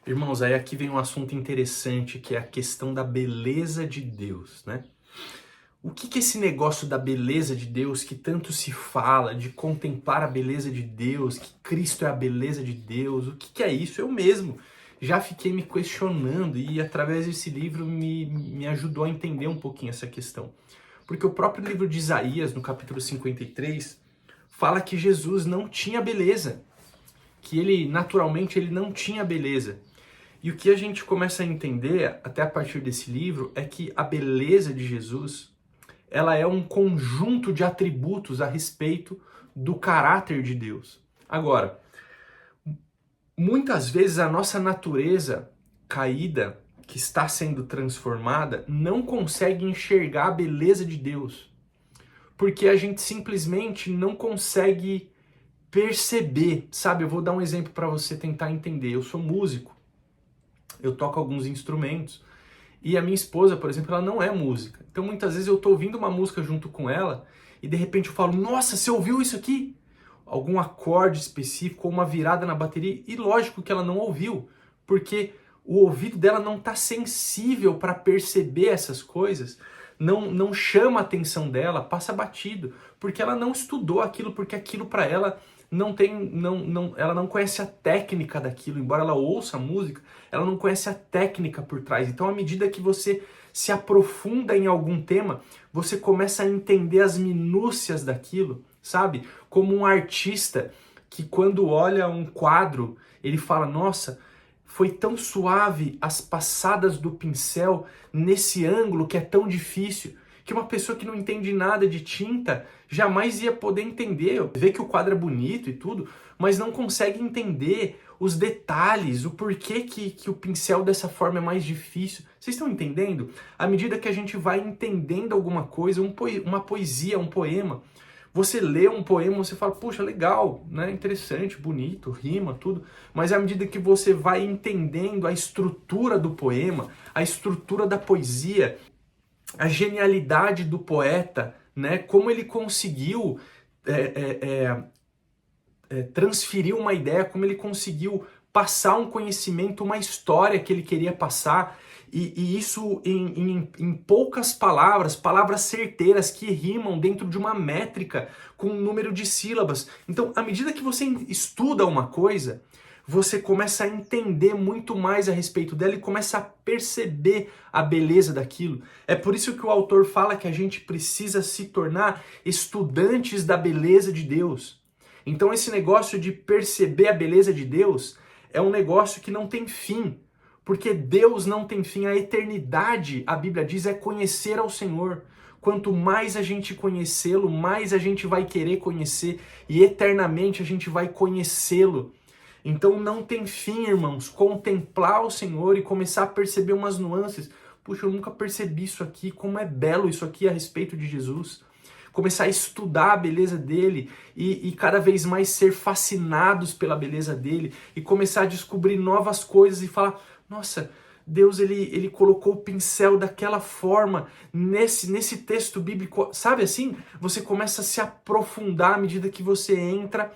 Irmãos, aí aqui vem um assunto interessante, que é a questão da beleza de Deus, né? O que é esse negócio da beleza de Deus que tanto se fala, de contemplar a beleza de Deus, que Cristo é a beleza de Deus? O que é isso? Eu mesmo já fiquei me questionando e através desse livro me ajudou a entender um pouquinho essa questão. Porque o próprio livro de Isaías, no capítulo 53, fala que Jesus não tinha beleza, que ele naturalmente ele não tinha beleza. E o que a gente começa a entender, até a partir desse livro, é que a beleza de Jesus, ela é um conjunto de atributos a respeito do caráter de Deus. Agora, muitas vezes a nossa natureza caída, que está sendo transformada, não consegue enxergar a beleza de Deus. Porque a gente simplesmente não consegue perceber, sabe? Eu vou dar um exemplo para você tentar entender. Eu sou músico. Eu toco alguns instrumentos. E a minha esposa, por exemplo, ela não é música. Então muitas vezes eu tô ouvindo uma música junto com ela e de repente eu falo, nossa, você ouviu isso aqui? Algum acorde específico ou uma virada na bateria. E lógico que ela não ouviu, porque o ouvido dela não tá sensível para perceber essas coisas. Não chama a atenção dela, passa batido, porque ela não estudou aquilo, porque aquilo para ela ela não conhece a técnica daquilo, embora ela ouça a música, ela não conhece a técnica por trás. Então, à medida que você se aprofunda em algum tema, você começa a entender as minúcias daquilo, sabe? Como um artista que quando olha um quadro, ele fala, nossa, foi tão suave as passadas do pincel nesse ângulo que é tão difícil, que uma pessoa que não entende nada de tinta jamais ia poder entender. Vê que o quadro é bonito e tudo, mas não consegue entender os detalhes, o porquê que o pincel dessa forma é mais difícil. Vocês estão entendendo? À medida que a gente vai entendendo alguma coisa, uma poesia, um poema, você lê um poema, você fala, puxa, legal, né? Interessante, bonito, rima, tudo. Mas à medida que você vai entendendo a estrutura do poema, a estrutura da poesia, a genialidade do poeta, né? Como ele conseguiu transferir uma ideia, como ele conseguiu passar um conhecimento, uma história que ele queria passar, e isso em poucas palavras, palavras certeiras que rimam dentro de uma métrica com um número de sílabas. Então, à medida que você estuda uma coisa, você começa a entender muito mais a respeito dela e começa a perceber a beleza daquilo. É por isso que o autor fala que a gente precisa se tornar estudantes da beleza de Deus. Então esse negócio de perceber a beleza de Deus é um negócio que não tem fim, porque Deus não tem fim. A eternidade, a Bíblia diz, é conhecer ao Senhor. Quanto mais a gente conhecê-lo, mais a gente vai querer conhecer e eternamente a gente vai conhecê-lo. Então não tem fim, irmãos, contemplar o Senhor e começar a perceber umas nuances. Puxa, eu nunca percebi isso aqui, como é belo isso aqui a respeito de Jesus. Começar a estudar a beleza dele e cada vez mais ser fascinados pela beleza dele e começar a descobrir novas coisas e falar, nossa, Deus ele colocou o pincel daquela forma nesse texto bíblico, sabe assim? Você começa a se aprofundar à medida que você entra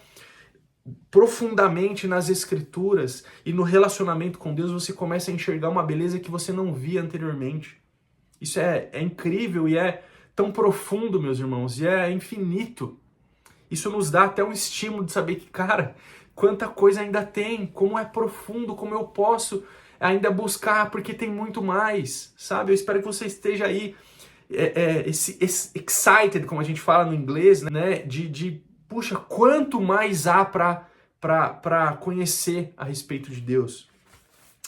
profundamente nas escrituras e no relacionamento com Deus, você começa a enxergar uma beleza que você não via anteriormente. Isso é incrível e é tão profundo, meus irmãos, e é infinito. Isso nos dá até um estímulo de saber que, cara, quanta coisa ainda tem, como é profundo, como eu posso ainda buscar, porque tem muito mais, sabe? Eu espero que você esteja aí esse excited, como a gente fala no inglês, né? Puxa, quanto mais há para conhecer a respeito de Deus.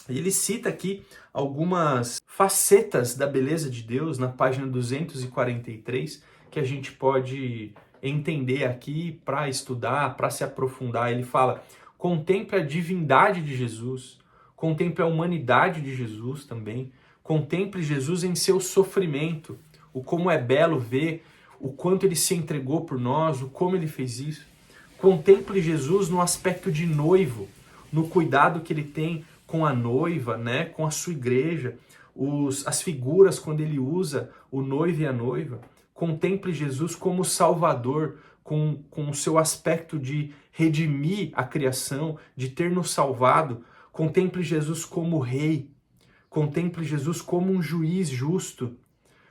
E ele cita aqui algumas facetas da beleza de Deus na página 243 que a gente pode entender aqui para estudar, para se aprofundar. Ele fala: contemple a divindade de Jesus, contemple a humanidade de Jesus também, contemple Jesus em seu sofrimento, o como é belo ver o quanto ele se entregou por nós, o como ele fez isso. Contemple Jesus no aspecto de noivo, no cuidado que ele tem com a noiva, né, com a sua igreja, as figuras quando ele usa o noivo e a noiva. Contemple Jesus como Salvador, com o seu aspecto de redimir a criação, de ter nos salvado. Contemple Jesus como rei. Contemple Jesus como um juiz justo.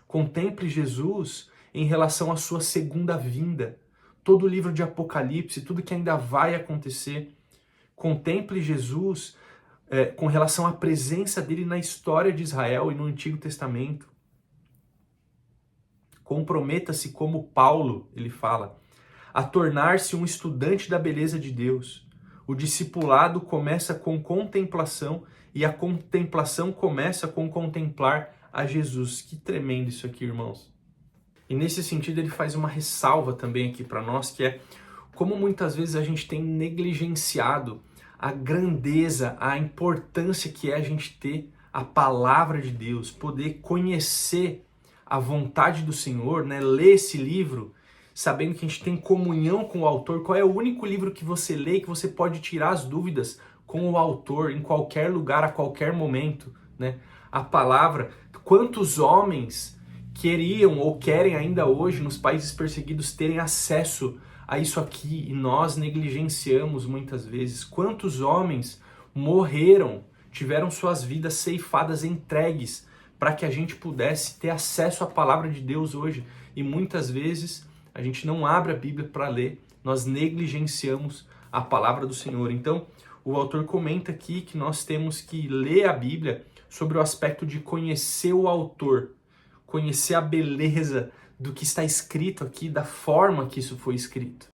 Contemple Jesus em relação à sua segunda vinda. Todo o livro de Apocalipse, tudo que ainda vai acontecer. Contemple Jesus com relação à presença dele na história de Israel e no Antigo Testamento. Comprometa-se como Paulo, ele fala, a tornar-se um estudante da beleza de Deus. O discipulado começa com contemplação e a contemplação começa com contemplar a Jesus. Que tremendo isso aqui, irmãos. E nesse sentido ele faz uma ressalva também aqui para nós, que é como muitas vezes a gente tem negligenciado a grandeza, a importância que é a gente ter a palavra de Deus, poder conhecer a vontade do Senhor, né? Ler esse livro, sabendo que a gente tem comunhão com o autor. Qual é o único livro que você lê e que você pode tirar as dúvidas com o autor em qualquer lugar, a qualquer momento, né? A palavra, quantos homens queriam ou querem ainda hoje nos países perseguidos terem acesso a isso aqui e nós negligenciamos muitas vezes. Quantos homens morreram, tiveram suas vidas ceifadas, entregues para que a gente pudesse ter acesso à palavra de Deus hoje. E muitas vezes a gente não abre a Bíblia para ler, nós negligenciamos a palavra do Senhor. Então, o autor comenta aqui que nós temos que ler a Bíblia sobre o aspecto de conhecer o autor, conhecer a beleza do que está escrito aqui, da forma que isso foi escrito.